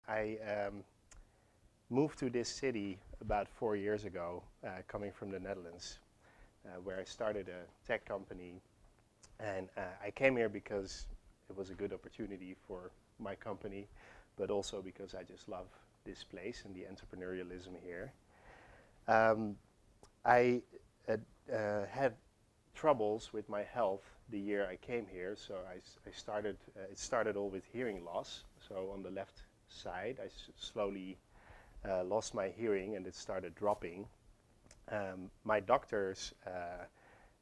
I moved to this city about 4 years ago, coming from the Netherlands, where I started a tech company. And I came here because it was a good opportunity for my company, but also because I just love this place and the entrepreneurialism here. I had troubles with my health the year I came here, so I started. It started all with hearing loss. So on the left side, I slowly lost my hearing, and it started dropping. My doctors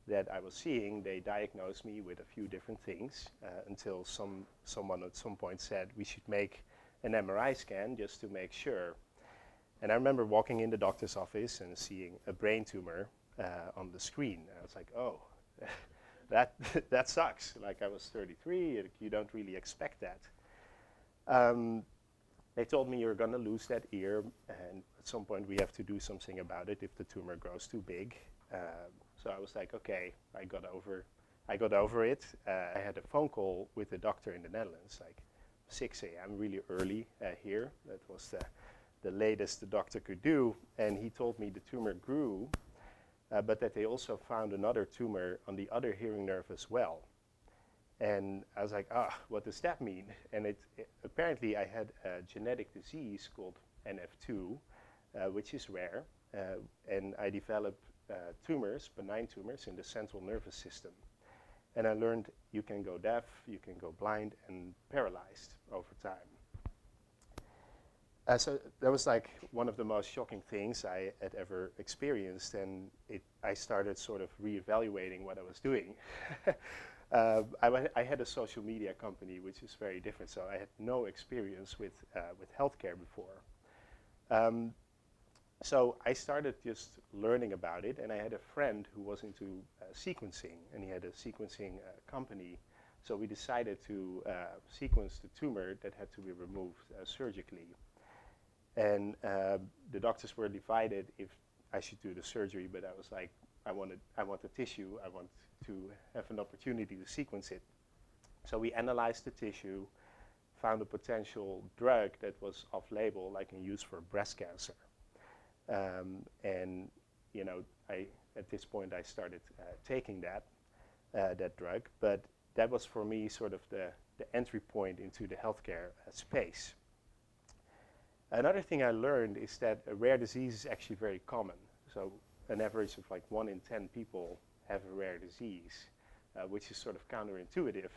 that I was seeing, they diagnosed me with a few different things until someone at some point said we should make an MRI scan just to make sure. And I remember walking in the doctor's office and seeing a brain tumor on the screen. And I was like, oh, that sucks. Like, I was 33, you don't really expect that. They told me you're gonna lose that ear, and at some point we have to do something about it if the tumor grows too big. So I was like, okay, I got over it. I had a phone call with the doctor in the Netherlands, like 6 a.m., really early here. That was the latest the doctor could do, and he told me the tumor grew, but that they also found another tumor on the other hearing nerve as well. And I was like, what does that mean? And apparently I had a genetic disease called NF2, which is rare, and I developed tumors, benign tumors, in the central nervous system. And I learned you can go deaf, you can go blind and paralyzed over time. So that was like one of the most shocking things I had ever experienced, and I started sort of reevaluating what I was doing. I had a social media company, which is very different, so I had no experience with healthcare before. So I started just learning about it, and I had a friend who was into sequencing, and he had a sequencing company. So we decided to sequence the tumor that had to be removed surgically. And the doctors were divided if I should do the surgery, but I was like, I want the tissue, I want to have an opportunity to sequence it. So we analyzed the tissue, found a potential drug that was off-label, like in use for breast cancer. And you know, at this point I started taking that drug, but that was for me sort of the entry point into the healthcare space. Another thing I learned is that a rare disease is actually very common. So an average of like 1 in 10 people have a rare disease, which is sort of counterintuitive.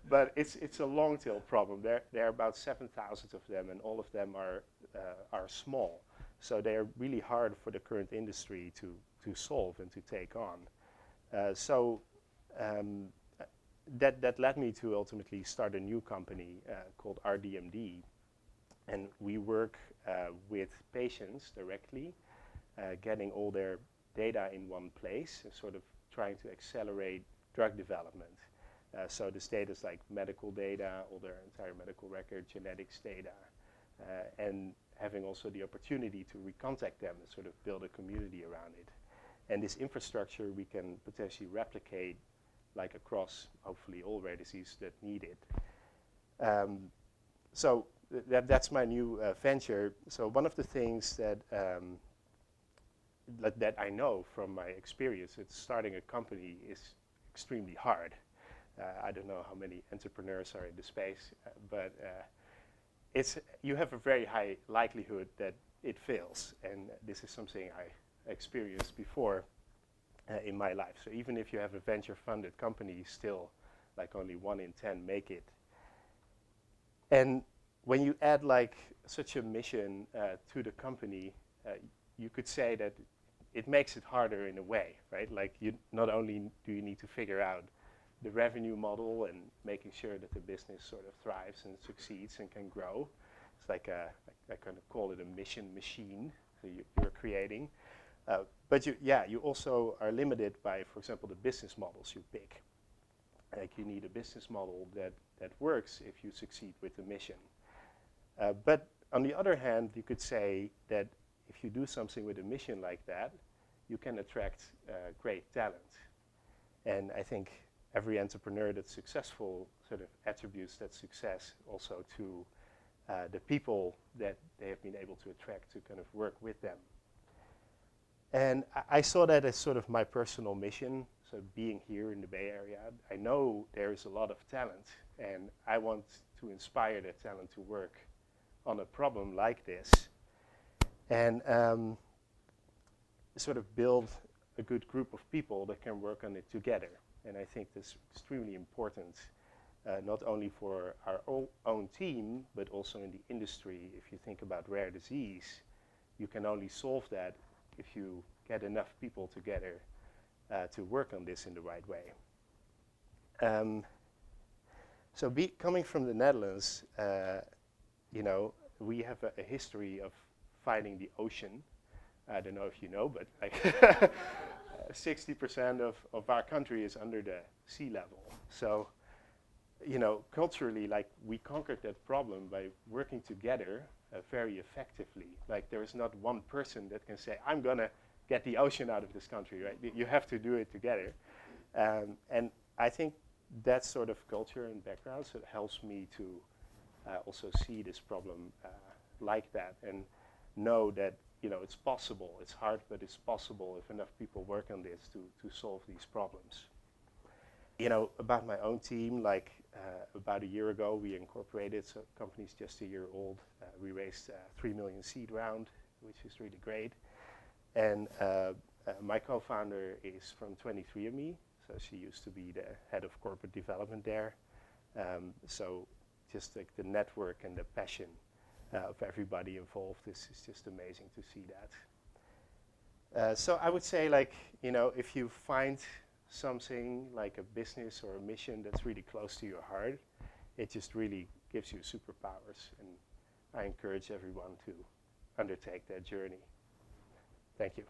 But it's a long tail problem. There are about 7,000 of them, and all of them are small. So they are really hard for the current industry to solve and to take on. That led me to ultimately start a new company called RDMD. And we work with patients directly, getting all their data in one place and sort of trying to accelerate drug development. So this data is like medical data, all their entire medical record, genetics data, and having also the opportunity to recontact them and sort of build a community around it. And this infrastructure we can potentially replicate like across hopefully all rare diseases that need it. So that's my new venture. So one of the things that I know from my experience is starting a company is extremely hard. I don't know how many entrepreneurs are in the space, but you have a very high likelihood that it fails, and this is something I experienced before in my life. So even if you have a venture-funded company, still like only 1 in 10 make it. And when you add like such a mission to the company, you could say that it makes it harder in a way, right? Like not only do you need to figure out the revenue model and making sure that the business sort of thrives and succeeds and can grow. It's like I kind of call it a mission machine that you're creating. But you also are limited by, for example, the business models you pick. Like you need a business model that works if you succeed with the mission. But on the other hand, you could say that if you do something with a mission like that, you can attract great talent. And I think every entrepreneur that's successful sort of attributes that success also to the people that they have been able to attract to kind of work with them. And I saw that as sort of my personal mission. So being here in the Bay Area, I know there is a lot of talent, and I want to inspire that talent to work on a problem like this, and sort of build a good group of people that can work on it together. And I think that's extremely important, not only for our own team, but also in the industry. If you think about rare disease, you can only solve that if you get enough people together to work on this in the right way. So coming from the Netherlands, you know, we have a history of fighting the ocean. I don't know if you know, but like 60% of our country is under the sea level. So, you know, culturally, like, we conquered that problem by working together very effectively. Like, there is not one person that can say, I'm gonna get the ocean out of this country, right? You have to do it together. And I think that sort of culture and background so it helps me to also see this problem like that and know that, you know, it's possible. It's hard, but it's possible if enough people work on this to solve these problems. You know, about my own team, like about a year ago, we incorporated, so the company's just a year old. We raised a 3 million seed round, which is really great. And my co-founder is from 23andMe, so she used to be the head of corporate development there. So just like the network and the passion of everybody involved is just amazing to see that. So I would say, like, you know, if you find something like a business or a mission that's really close to your heart, it just really gives you superpowers. And I encourage everyone to undertake that journey. Thank you.